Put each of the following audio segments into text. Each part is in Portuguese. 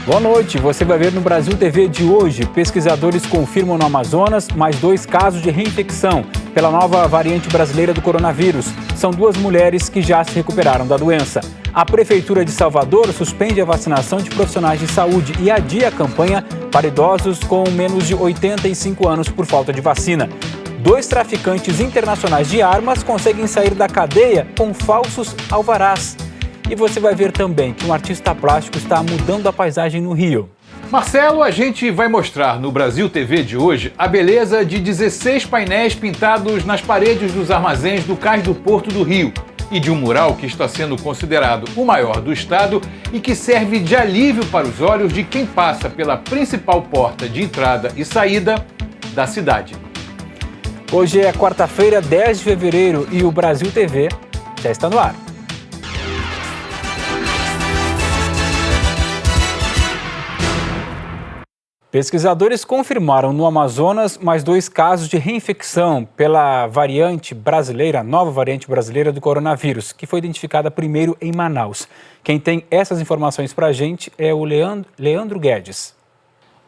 Boa noite, você vai ver no Brasil TV de hoje. Pesquisadores confirmam no Amazonas mais 2 casos de reinfecção pela nova variante brasileira do coronavírus. São 2 mulheres que já se recuperaram da doença. A Prefeitura de Salvador suspende a vacinação de profissionais de saúde e adia a campanha para idosos com menos de 85 anos por falta de vacina. 2 traficantes internacionais de armas conseguem sair da cadeia com falsos alvarás. E você vai ver também que um artista plástico está mudando a paisagem no Rio. Marcelo, a gente vai mostrar no Brasil TV de hoje a beleza de 16 painéis pintados nas paredes dos armazéns do Cais do Porto do Rio e de um mural que está sendo considerado o maior do estado e que serve de alívio para os olhos de quem passa pela principal porta de entrada e saída da cidade. Hoje é quarta-feira, 10 de fevereiro e o Brasil TV já está no ar. Pesquisadores confirmaram no Amazonas mais 2 casos de reinfecção pela variante brasileira, nova variante brasileira do coronavírus, que foi identificada primeiro em Manaus. Quem tem essas informações para a gente é o Leandro Guedes.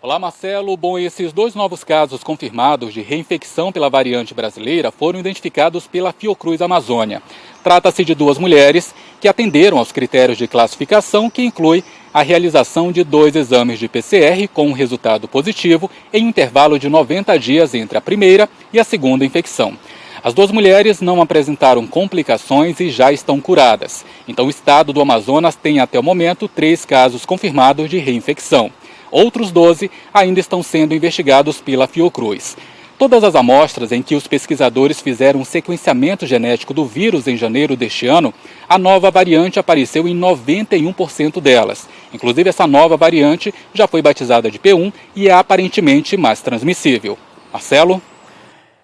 Olá, Marcelo. Bom, esses 2 novos casos confirmados de reinfecção pela variante brasileira foram identificados pela Fiocruz Amazônia. Trata-se de 2 mulheres que atenderam aos critérios de classificação, que inclui a realização de 2 exames de PCR com um resultado positivo em um intervalo de 90 dias entre a primeira e a segunda infecção. As 2 mulheres não apresentaram complicações e já estão curadas. Então, o estado do Amazonas tem até o momento 3 casos confirmados de reinfecção. Outros 12 ainda estão sendo investigados pela Fiocruz. Todas as amostras em que os pesquisadores fizeram um sequenciamento genético do vírus em janeiro deste ano, a nova variante apareceu em 91% delas. Inclusive, essa nova variante já foi batizada de P1 e é aparentemente mais transmissível. Marcelo?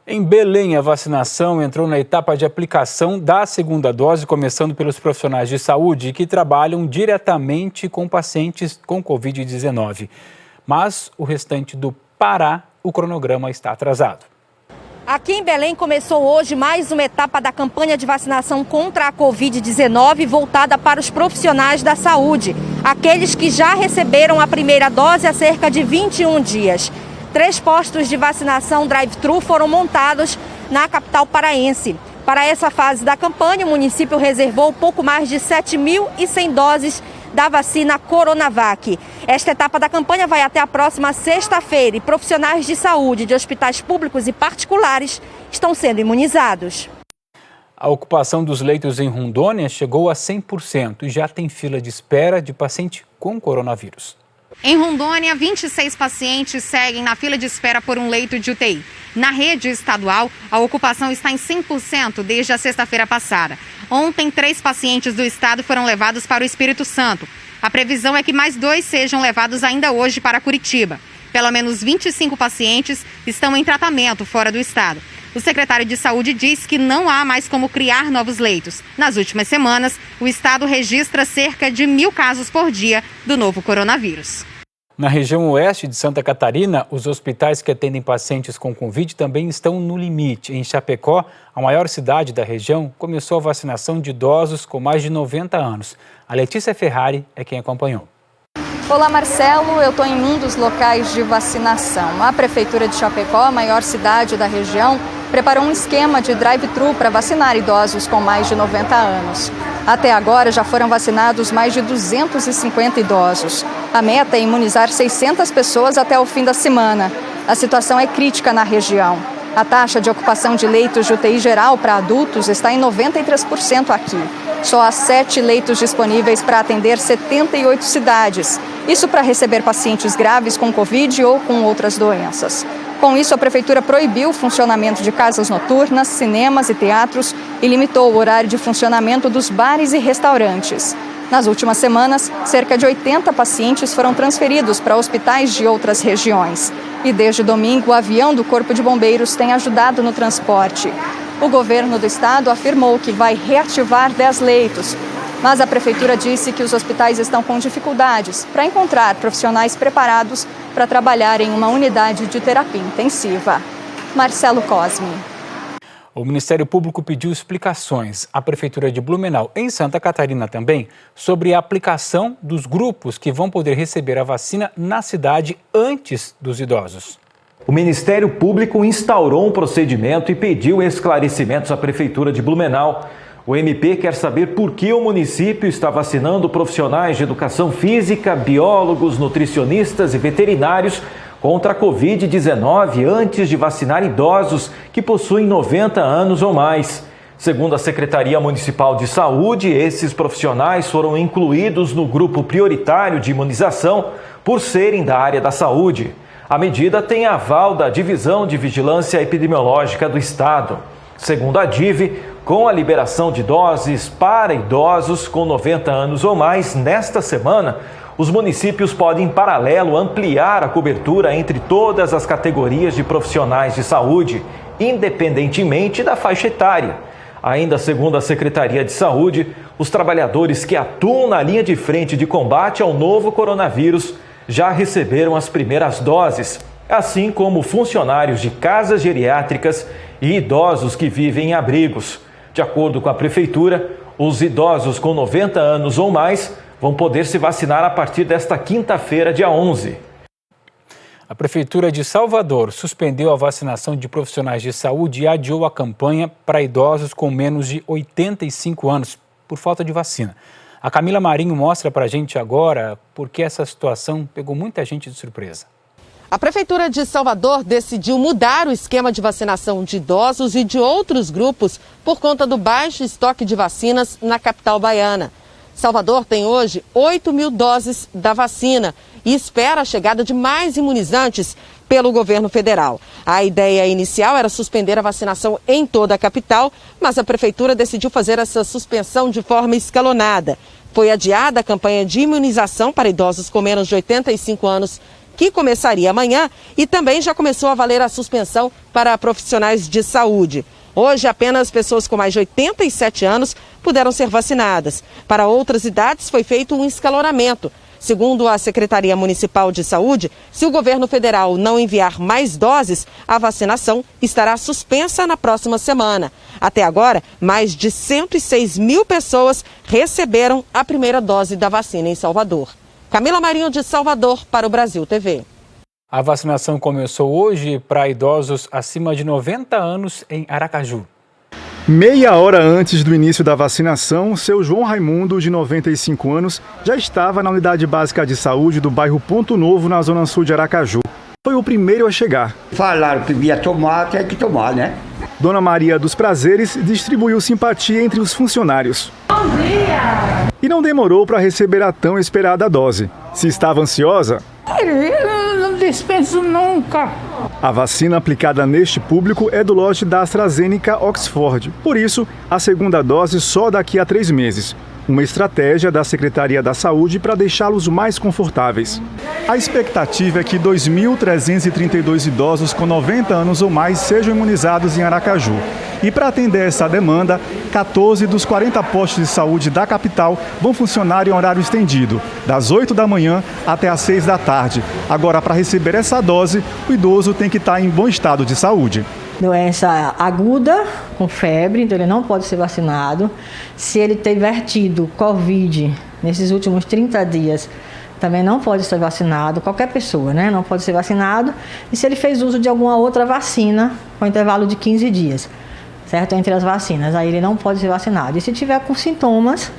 Em Belém, a vacinação entrou na etapa de aplicação da segunda dose, começando pelos profissionais de saúde que trabalham diretamente com pacientes com Covid-19. Mas o restante do Pará, o cronograma está atrasado. Aqui em Belém começou hoje mais uma etapa da campanha de vacinação contra a Covid-19 voltada para os profissionais da saúde, aqueles que já receberam a primeira dose há cerca de 21 dias. 3 postos de vacinação drive-thru foram montados na capital paraense. Para essa fase da campanha, o município reservou pouco mais de 7.100 doses da vacina Coronavac. Esta etapa da campanha vai até a próxima sexta-feira e profissionais de saúde de hospitais públicos e particulares estão sendo imunizados. A ocupação dos leitos em Rondônia chegou a 100% e já tem fila de espera de paciente com coronavírus. Em Rondônia, 26 pacientes seguem na fila de espera por um leito de UTI. Na rede estadual, a ocupação está em 100% desde a sexta-feira passada. Ontem, 3 pacientes do estado foram levados para o Espírito Santo. A previsão é que mais 2 sejam levados ainda hoje para Curitiba. Pelo menos 25 pacientes estão em tratamento fora do estado. O secretário de Saúde diz que não há mais como criar novos leitos. Nas últimas semanas, o estado registra cerca de 1.000 casos por dia do novo coronavírus. Na região oeste de Santa Catarina, os hospitais que atendem pacientes com Covid também estão no limite. Em Chapecó, a maior cidade da região, começou a vacinação de idosos com mais de 90 anos. A Letícia Ferrari é quem acompanhou. Olá, Marcelo. Eu estou em um dos locais de vacinação. A Prefeitura de Chapecó, a maior cidade da região, preparou um esquema de drive-thru para vacinar idosos com mais de 90 anos. Até agora já foram vacinados mais de 250 idosos. A meta é imunizar 600 pessoas até o fim da semana. A situação é crítica na região. A taxa de ocupação de leitos de UTI geral para adultos está em 93% aqui. Só há 7 leitos disponíveis para atender 78 cidades. Isso para receber pacientes graves com Covid ou com outras doenças. Com isso, a Prefeitura proibiu o funcionamento de casas noturnas, cinemas e teatros e limitou o horário de funcionamento dos bares e restaurantes. Nas últimas semanas, cerca de 80 pacientes foram transferidos para hospitais de outras regiões. E desde domingo, o avião do Corpo de Bombeiros tem ajudado no transporte. O governo do estado afirmou que vai reativar 10 leitos, mas a Prefeitura disse que os hospitais estão com dificuldades para encontrar profissionais preparados para trabalhar em uma unidade de terapia intensiva. Marcelo Cosme. O Ministério Público pediu explicações à Prefeitura de Blumenau, em Santa Catarina também, sobre a aplicação dos grupos que vão poder receber a vacina na cidade antes dos idosos. O Ministério Público instaurou um procedimento e pediu esclarecimentos à Prefeitura de Blumenau. O MP quer saber por que o município está vacinando profissionais de educação física, biólogos, nutricionistas e veterinários contra a Covid-19 antes de vacinar idosos que possuem 90 anos ou mais. Segundo a Secretaria Municipal de Saúde, esses profissionais foram incluídos no grupo prioritário de imunização por serem da área da saúde. A medida tem aval da Divisão de Vigilância Epidemiológica do Estado. Segundo a DIV, com a liberação de doses para idosos com 90 anos ou mais nesta semana, os municípios podem, em paralelo, ampliar a cobertura entre todas as categorias de profissionais de saúde, independentemente da faixa etária. Ainda segundo a Secretaria de Saúde, os trabalhadores que atuam na linha de frente de combate ao novo coronavírus já receberam as primeiras doses, assim como funcionários de casas geriátricas e idosos que vivem em abrigos. De acordo com a Prefeitura, os idosos com 90 anos ou mais vão poder se vacinar a partir desta quinta-feira, dia 11. A Prefeitura de Salvador suspendeu a vacinação de profissionais de saúde e adiou a campanha para idosos com menos de 85 anos, por falta de vacina. A Camila Marinho mostra para a gente agora por que essa situação pegou muita gente de surpresa. A Prefeitura de Salvador decidiu mudar o esquema de vacinação de idosos e de outros grupos por conta do baixo estoque de vacinas na capital baiana. Salvador tem hoje 8 mil doses da vacina e espera a chegada de mais imunizantes pelo governo federal. A ideia inicial era suspender a vacinação em toda a capital, mas a Prefeitura decidiu fazer essa suspensão de forma escalonada. Foi adiada a campanha de imunização para idosos com menos de 85 anos, que começaria amanhã, e também já começou a valer a suspensão para profissionais de saúde. Hoje, apenas pessoas com mais de 87 anos puderam ser vacinadas. Para outras idades, foi feito um escalonamento. Segundo a Secretaria Municipal de Saúde, se o governo federal não enviar mais doses, a vacinação estará suspensa na próxima semana. Até agora, mais de 106 mil pessoas receberam a primeira dose da vacina em Salvador. Camila Marinho, de Salvador, para o Brasil TV. A vacinação começou hoje para idosos acima de 90 anos em Aracaju. Meia hora antes do início da vacinação, seu João Raimundo, de 95 anos, já estava na unidade básica de saúde do bairro Ponto Novo, na zona sul de Aracaju. Foi o primeiro a chegar. Falaram que ia tomar, tem que tomar, né? Dona Maria dos Prazeres distribuiu simpatia entre os funcionários. Bom dia! E não demorou para receber a tão esperada dose. Se estava ansiosa... Eu não dispenso nunca. A vacina aplicada neste público é do lote da AstraZeneca Oxford. Por isso, a segunda dose só daqui a 3 meses. Uma estratégia da Secretaria da Saúde para deixá-los mais confortáveis. A expectativa é que 2.332 idosos com 90 anos ou mais sejam imunizados em Aracaju. E para atender essa demanda, 14 dos 40 postos de saúde da capital vão funcionar em horário estendido, das 8 da manhã até às 6 da tarde. Agora, para receber essa dose, o idoso tem que estar em bom estado de saúde. Doença aguda, com febre, então ele não pode ser vacinado. Se ele tiver tido Covid nesses últimos 30 dias, também não pode ser vacinado. Qualquer pessoa, né? Não pode ser vacinado. E se ele fez uso de alguma outra vacina, com intervalo de 15 dias, certo? Entre as vacinas, aí ele não pode ser vacinado. E se tiver com sintomas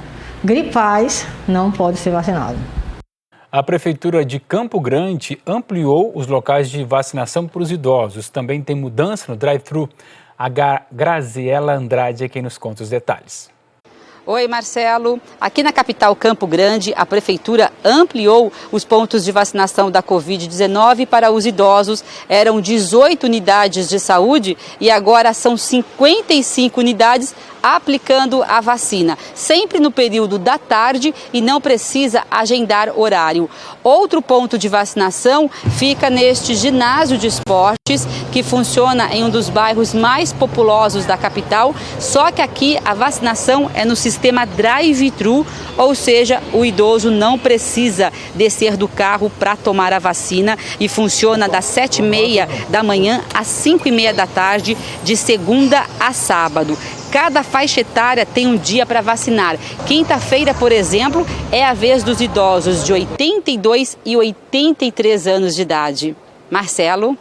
gripais, não pode ser vacinado. A Prefeitura de Campo Grande ampliou os locais de vacinação para os idosos. Também tem mudança no drive-thru. A Graziela Andrade é quem nos conta os detalhes. Oi, Marcelo. Aqui na capital Campo Grande, a Prefeitura ampliou os pontos de vacinação da Covid-19 para os idosos. Eram 18 unidades de saúde e agora são 55 unidades aplicando a vacina, sempre no período da tarde e não precisa agendar horário. Outro ponto de vacinação fica neste ginásio de esportes, que funciona em um dos bairros mais populosos da capital, só que aqui a vacinação é no sistema drive-thru, ou seja, o idoso não precisa descer do carro para tomar a vacina e funciona das 7h30 da manhã às 5h30 da tarde, de segunda a sábado. Cada faixa etária tem um dia para vacinar. Quinta-feira, por exemplo, é a vez dos idosos de 82 e 83 anos de idade. Marcelo.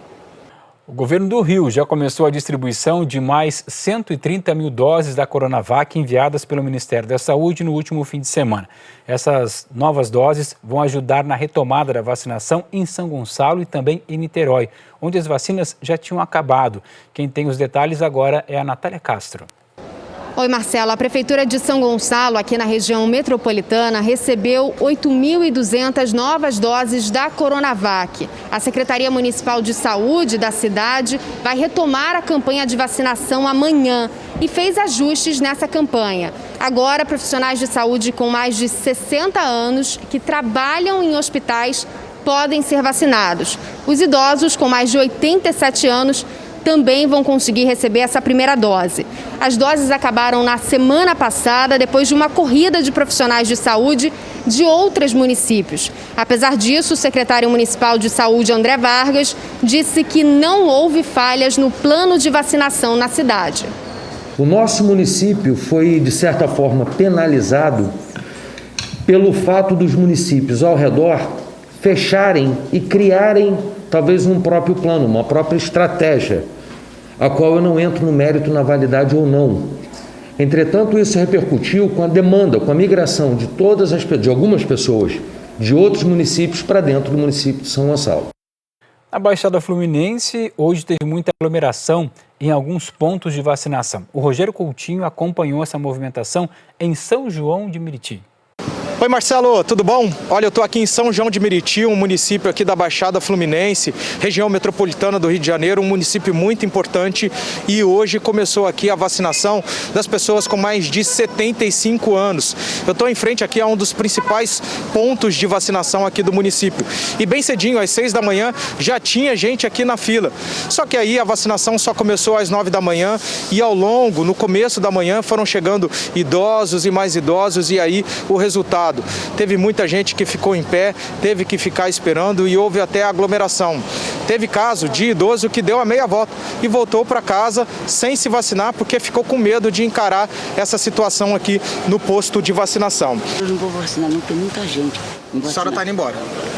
O governo do Rio já começou a distribuição de mais 130 mil doses da Coronavac enviadas pelo Ministério da Saúde no último fim de semana. Essas novas doses vão ajudar na retomada da vacinação em São Gonçalo e também em Niterói, onde as vacinas já tinham acabado. Quem tem os detalhes agora é a Natália Castro. Oi, Marcelo. A Prefeitura de São Gonçalo, aqui na região metropolitana, recebeu 8.200 novas doses da Coronavac. A Secretaria Municipal de Saúde da cidade vai retomar a campanha de vacinação amanhã e fez ajustes nessa campanha. Agora, profissionais de saúde com mais de 60 anos que trabalham em hospitais podem ser vacinados. Os idosos com mais de 87 anos também vão conseguir receber essa primeira dose. As doses acabaram na semana passada, depois de uma corrida de profissionais de saúde de outros municípios. Apesar disso, o secretário municipal de saúde, André Vargas, disse que não houve falhas no plano de vacinação na cidade. O nosso município foi, de certa forma, penalizado pelo fato dos municípios ao redor fecharem e criarem talvez um próprio plano, uma própria estratégia, a qual eu não entro no mérito na validade ou não. Entretanto, isso repercutiu com a demanda, com a migração de algumas pessoas de outros municípios para dentro do município de São Gonçalo. Na Baixada Fluminense, hoje teve muita aglomeração em alguns pontos de vacinação. O Rogério Coutinho acompanhou essa movimentação em São João de Meriti. Oi, Marcelo, tudo bom? Olha, eu estou aqui em São João de Meriti, um município aqui da Baixada Fluminense, região metropolitana do Rio de Janeiro, um município muito importante, e hoje começou aqui a vacinação das pessoas com mais de 75 anos. Eu estou em frente aqui a um dos principais pontos de vacinação aqui do município. E bem cedinho, às 6 da manhã, já tinha gente aqui na fila. Só que aí a vacinação só começou às 9 da manhã e no começo da manhã, foram chegando idosos e mais idosos, e aí o resultado. Teve muita gente que ficou em pé, teve que ficar esperando e houve até aglomeração. Teve caso de idoso que deu a meia volta e voltou para casa sem se vacinar porque ficou com medo de encarar essa situação aqui no posto de vacinação. Eu não vou vacinar não, tem muita gente. A senhora está indo embora?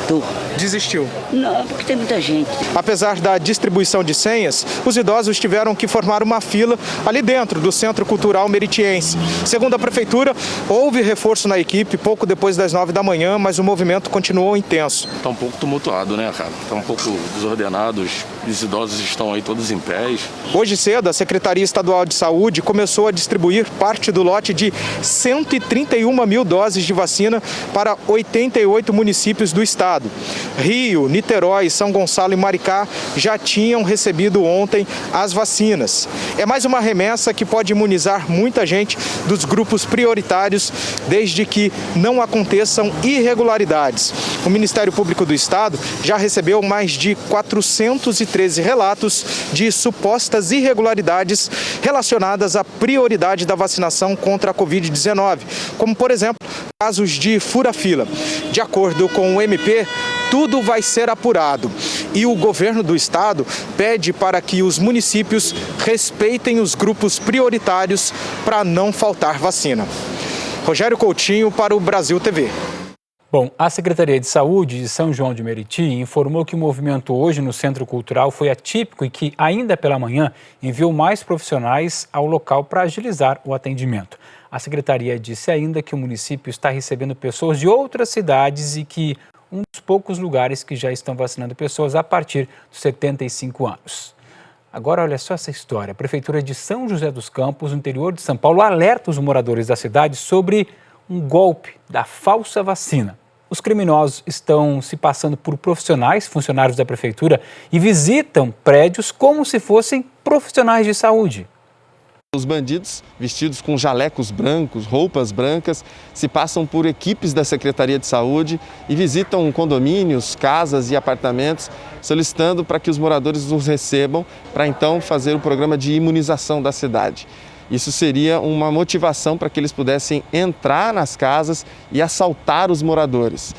Tô. Desistiu? Não, porque tem muita gente. Apesar da distribuição de senhas, os idosos tiveram que formar uma fila ali dentro do Centro Cultural Meritiense. Segundo a Prefeitura, houve reforço na equipe pouco depois das 9 da manhã, mas o movimento continuou intenso. Está um pouco tumultuado, né, cara? Está um pouco desordenado, os idosos estão aí todos em pés. Hoje cedo, a Secretaria Estadual de Saúde começou a distribuir parte do lote de 131 mil doses de vacina para 88 municípios do estado. Rio, Niterói, São Gonçalo e Maricá já tinham recebido ontem as vacinas. É mais uma remessa que pode imunizar muita gente dos grupos prioritários, desde que não aconteçam irregularidades. O Ministério Público do Estado já recebeu mais de 413 relatos de supostas irregularidades relacionadas à prioridade da vacinação contra a Covid-19, como, por exemplo, casos de fura-fila. De acordo com o MP, tudo vai ser apurado e o governo do estado pede para que os municípios respeitem os grupos prioritários para não faltar vacina. Rogério Coutinho para o Brasil TV. Bom, a Secretaria de Saúde de São João de Meriti informou que o movimento hoje no Centro Cultural foi atípico e que, ainda pela manhã, enviou mais profissionais ao local para agilizar o atendimento. A Secretaria disse ainda que o município está recebendo pessoas de outras cidades e que um dos poucos lugares que já estão vacinando pessoas a partir dos 75 anos. Agora, olha só essa história. A Prefeitura de São José dos Campos, no interior de São Paulo, alerta os moradores da cidade sobre um golpe da falsa vacina. Os criminosos estão se passando por profissionais, funcionários da Prefeitura, e visitam prédios como se fossem profissionais de saúde. Os bandidos, vestidos com jalecos brancos, roupas brancas, se passam por equipes da Secretaria de Saúde e visitam condomínios, casas e apartamentos, solicitando para que os moradores os recebam para então fazer o programa de imunização da cidade. Isso seria uma motivação para que eles pudessem entrar nas casas e assaltar os moradores.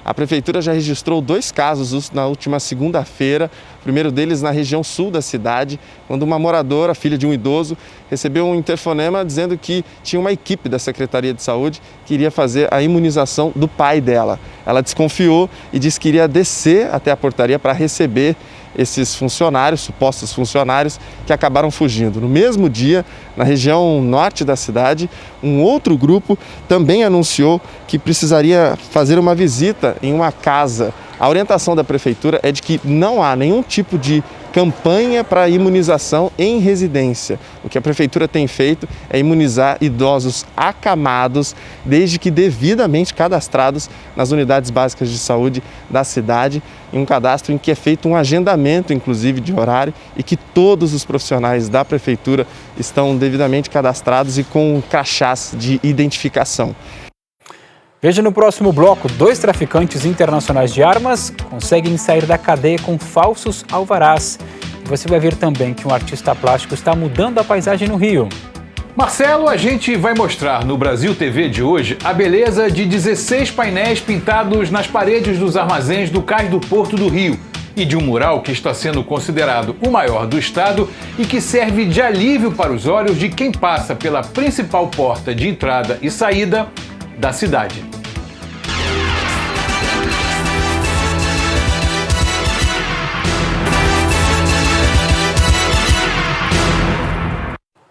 A Prefeitura já registrou 2 casos na última segunda-feira, o primeiro deles na região sul da cidade, quando uma moradora, filha de um idoso, recebeu um interfonema dizendo que tinha uma equipe da Secretaria de Saúde que iria fazer a imunização do pai dela. Ela desconfiou e disse que iria descer até a portaria para receber esses funcionários, supostos funcionários, que acabaram fugindo. No mesmo dia, na região norte da cidade, um outro grupo também anunciou que precisaria fazer uma visita em uma casa. A orientação da Prefeitura é de que não há nenhum tipo de campanha para imunização em residência. O que a Prefeitura tem feito é imunizar idosos acamados, desde que devidamente cadastrados nas unidades básicas de saúde da cidade, em um cadastro em que é feito um agendamento, inclusive, de horário, e que todos os profissionais da Prefeitura estão devidamente cadastrados e com crachás de identificação. Veja no próximo bloco, 2 traficantes internacionais de armas conseguem sair da cadeia com falsos alvarás. E você vai ver também que um artista plástico está mudando a paisagem no Rio. Marcelo, a gente vai mostrar no Brasil TV de hoje a beleza de 16 painéis pintados nas paredes dos armazéns do Cais do Porto do Rio e de um mural que está sendo considerado o maior do estado e que serve de alívio para os olhos de quem passa pela principal porta de entrada e saída da cidade.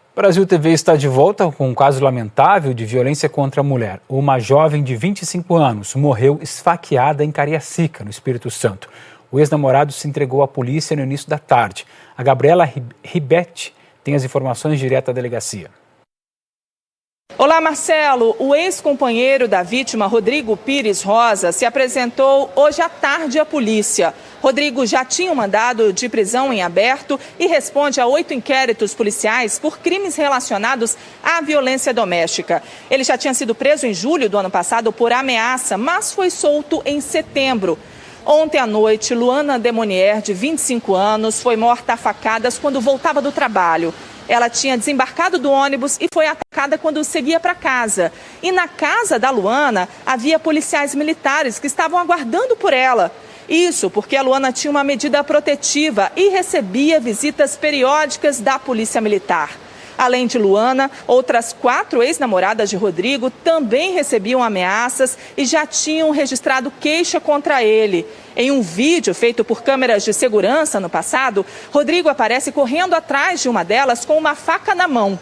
O Brasil TV está de volta com um caso lamentável de violência contra a mulher. Uma jovem de 25 anos morreu esfaqueada em Cariacica, no Espírito Santo. O ex-namorado se entregou à polícia no início da tarde. A Gabriela Ribetti tem as informações direto à delegacia. Olá, Marcelo. O ex-companheiro da vítima, Rodrigo Pires Rosa, se apresentou hoje à tarde à polícia. Rodrigo já tinha um mandado de prisão em aberto e responde a 8 inquéritos policiais por crimes relacionados à violência doméstica. Ele já tinha sido preso em julho do ano passado por ameaça, mas foi solto em setembro. Ontem à noite, Luana Demonier, de 25 anos, foi morta a facadas quando voltava do trabalho. Ela tinha desembarcado do ônibus e foi atacada quando seguia para casa. E na casa da Luana havia policiais militares que estavam aguardando por ela. Isso porque a Luana tinha uma medida protetiva e recebia visitas periódicas da Polícia Militar. Além de Luana, outras 4 ex-namoradas de Rodrigo também recebiam ameaças e já tinham registrado queixa contra ele. Em um vídeo feito por câmeras de segurança no passado, Rodrigo aparece correndo atrás de uma delas com uma faca na mão.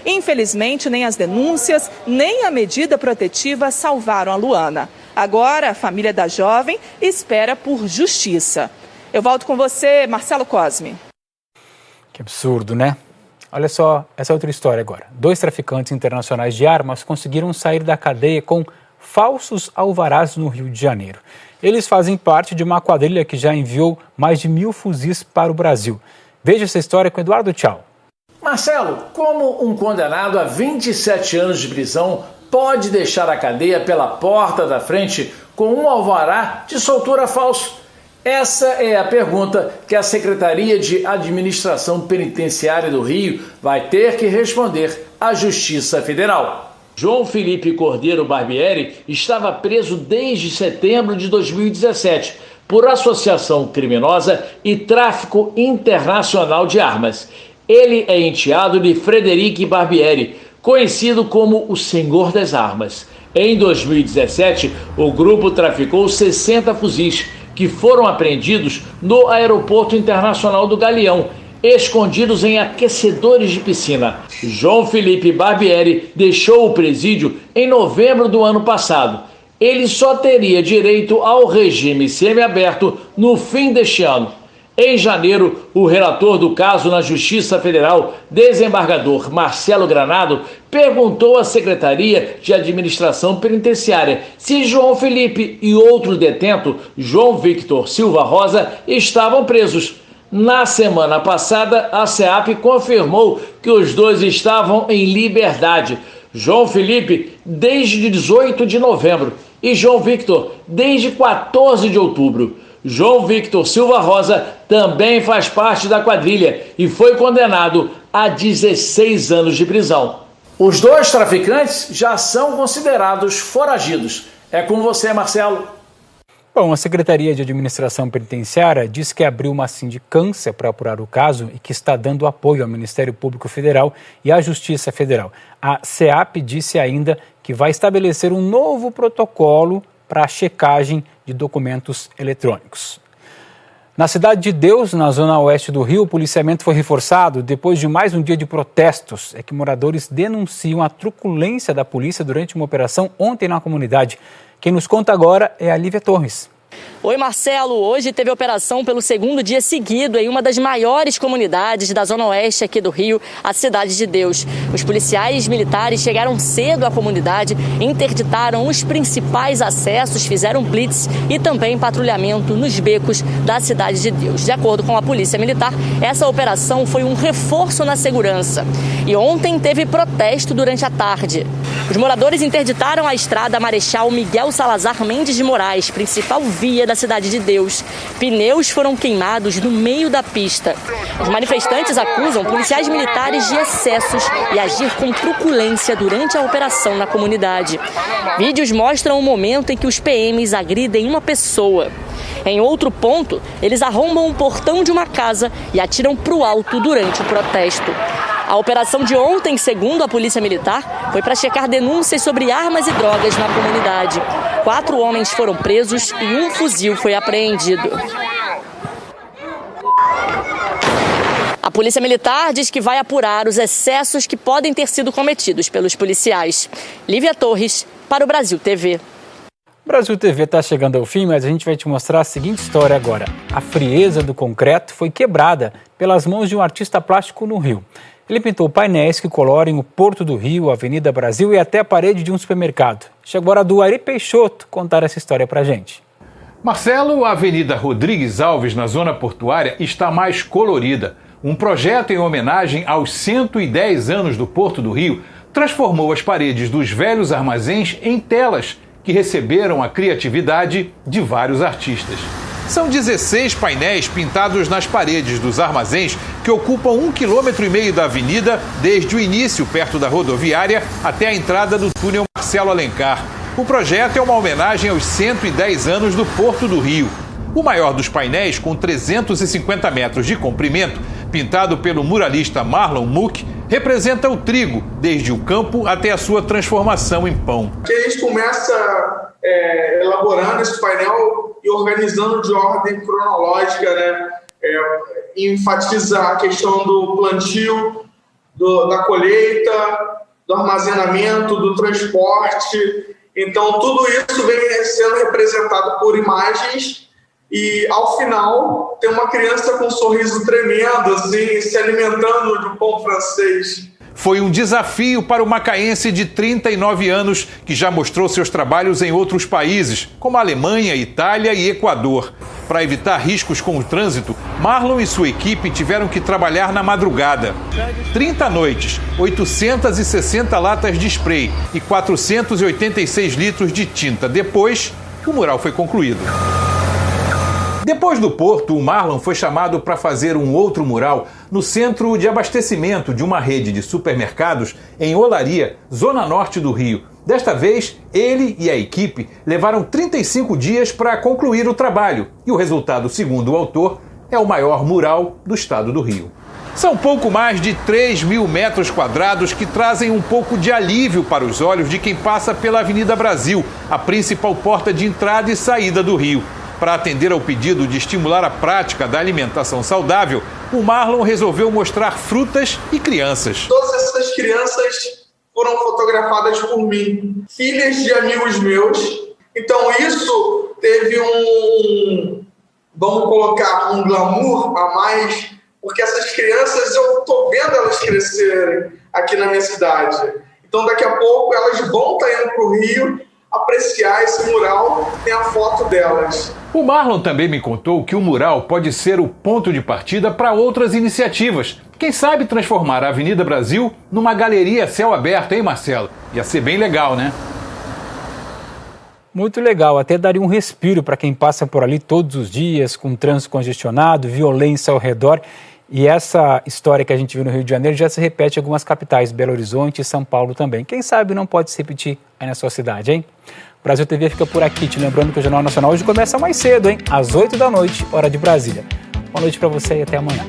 Infelizmente, nem as denúncias, nem a medida protetiva salvaram a Luana. Agora, a família da jovem espera por justiça. Eu volto com você, Marcelo Cosme. Que absurdo, né? Olha só essa outra história agora. 2 traficantes internacionais de armas conseguiram sair da cadeia com falsos alvarás no Rio de Janeiro. Eles fazem parte de uma quadrilha que já enviou mais de 1000 fuzis para o Brasil. Veja essa história com Eduardo Tchau. Marcelo, como um condenado a 27 anos de prisão pode deixar a cadeia pela porta da frente com um alvará de soltura falso? Essa é a pergunta que a Secretaria de Administração Penitenciária do Rio vai ter que responder à Justiça Federal. João Felipe Cordeiro Barbieri estava preso desde setembro de 2017 por associação criminosa e tráfico internacional de armas. Ele é enteado de Frederic Barbieri, conhecido como o Senhor das Armas. Em 2017, o grupo traficou 60 fuzis, que foram apreendidos no Aeroporto Internacional do Galeão, escondidos em aquecedores de piscina. João Felipe Barbieri deixou o presídio em novembro do ano passado. Ele só teria direito ao regime semiaberto no fim deste ano. Em janeiro, o relator do caso na Justiça Federal, desembargador Marcelo Granado, perguntou à Secretaria de Administração Penitenciária se João Felipe e outro detento, João Victor Silva Rosa, estavam presos. Na semana passada, a SEAP confirmou que os dois estavam em liberdade. João Felipe, desde 18 de novembro, e João Victor, desde 14 de outubro. João Victor Silva Rosa também faz parte da quadrilha e foi condenado a 16 anos de prisão. Os dois traficantes já são considerados foragidos. É com você, Marcelo. Bom, a Secretaria de Administração Penitenciária diz que abriu uma sindicância para apurar o caso e que está dando apoio ao Ministério Público Federal e à Justiça Federal. A SEAP disse ainda que vai estabelecer um novo protocolo para a checagem de documentos eletrônicos. Na Cidade de Deus, na zona oeste do Rio, o policiamento foi reforçado depois de mais um dia de protestos. É que moradores denunciam a truculência da polícia durante uma operação ontem na comunidade. Quem nos conta agora é a Lívia Torres. Oi, Marcelo. Hoje teve operação pelo segundo dia seguido em uma das maiores comunidades da zona oeste aqui do Rio, a Cidade de Deus. Os policiais militares chegaram cedo à comunidade, interditaram os principais acessos, fizeram blitz e também patrulhamento nos becos da Cidade de Deus. De acordo com a Polícia Militar, essa operação foi um reforço na segurança. E ontem teve protesto durante a tarde. Os moradores interditaram a estrada Marechal Miguel Salazar Mendes de Moraes, principal via da Cidade de Deus. Pneus foram queimados no meio da pista. Os manifestantes acusam policiais militares de excessos e agir com truculência durante a operação na comunidade. Vídeos mostram o momento em que os PMs agridem uma pessoa. Em outro ponto, eles arrombam um portão de uma casa e atiram para o alto durante o protesto. A operação de ontem, segundo a Polícia Militar, foi para checar denúncias sobre armas e drogas na comunidade. 4 homens foram presos e um fuzil foi apreendido. A Polícia Militar diz que vai apurar os excessos que podem ter sido cometidos pelos policiais. Lívia Torres, para o Brasil TV. O Brasil TV está chegando ao fim, mas a gente vai te mostrar a seguinte história agora. A frieza do concreto foi quebrada pelas mãos de um artista plástico no Rio. Ele pintou painéis que colorem o Porto do Rio, a Avenida Brasil e até a parede de um supermercado. Chegou a hora do Ari Peixoto contar essa história pra gente. Marcelo, a Avenida Rodrigues Alves, na zona portuária, está mais colorida. Um projeto em homenagem aos 110 anos do Porto do Rio transformou as paredes dos velhos armazéns em telas que receberam a criatividade de vários artistas. São 16 painéis pintados nas paredes dos armazéns que ocupam 1,5 km da avenida desde o início, perto da rodoviária, até a entrada do túnel Marcelo Alencar. O projeto é uma homenagem aos 110 anos do Porto do Rio. O maior dos painéis, com 350 metros de comprimento, pintado pelo muralista Marlon Muck, representa o trigo, desde o campo até a sua transformação em pão. Aqui a gente começa elaborando esse painel e organizando de ordem cronológica, né? Enfatiza a questão do plantio, da colheita, do armazenamento, do transporte. Então, tudo isso vem sendo representado por imagens e, ao final, tem uma criança com um sorriso tremendo, assim, se alimentando de um pão francês. Foi um desafio para o macaense de 39 anos, que já mostrou seus trabalhos em outros países, como Alemanha, Itália e Equador. Para evitar riscos com o trânsito, Marlon e sua equipe tiveram que trabalhar na madrugada. 30 noites, 860 latas de spray e 486 litros de tinta. Depois, o mural foi concluído. Depois do Porto, o Marlon foi chamado para fazer um outro mural no centro de abastecimento de uma rede de supermercados em Olaria, zona norte do Rio. Desta vez, ele e a equipe levaram 35 dias para concluir o trabalho. E o resultado, segundo o autor, é o maior mural do estado do Rio. São pouco mais de 3.000 metros quadrados que trazem um pouco de alívio para os olhos de quem passa pela Avenida Brasil, a principal porta de entrada e saída do Rio. Para atender ao pedido de estimular a prática da alimentação saudável, o Marlon resolveu mostrar frutas e crianças. Todas essas crianças foram fotografadas por mim, filhas de amigos meus. Então isso teve vamos colocar, um glamour a mais, porque essas crianças, eu estou vendo elas crescerem aqui na minha cidade. Então daqui a pouco elas vão estar indo para o Rio apreciar esse mural, tem a foto delas. O Marlon também me contou que o mural pode ser o ponto de partida para outras iniciativas. Quem sabe transformar a Avenida Brasil numa galeria a céu aberto, hein, Marcelo? Ia ser bem legal, né? Muito legal, até daria um respiro para quem passa por ali todos os dias, com trânsito congestionado, violência ao redor. E essa história que a gente viu no Rio de Janeiro já se repete em algumas capitais, Belo Horizonte e São Paulo também. Quem sabe não pode se repetir aí na sua cidade, hein? O Brasil TV fica por aqui, te lembrando que o Jornal Nacional hoje começa mais cedo, hein? Às 8 da noite, hora de Brasília. Boa noite para você e até amanhã.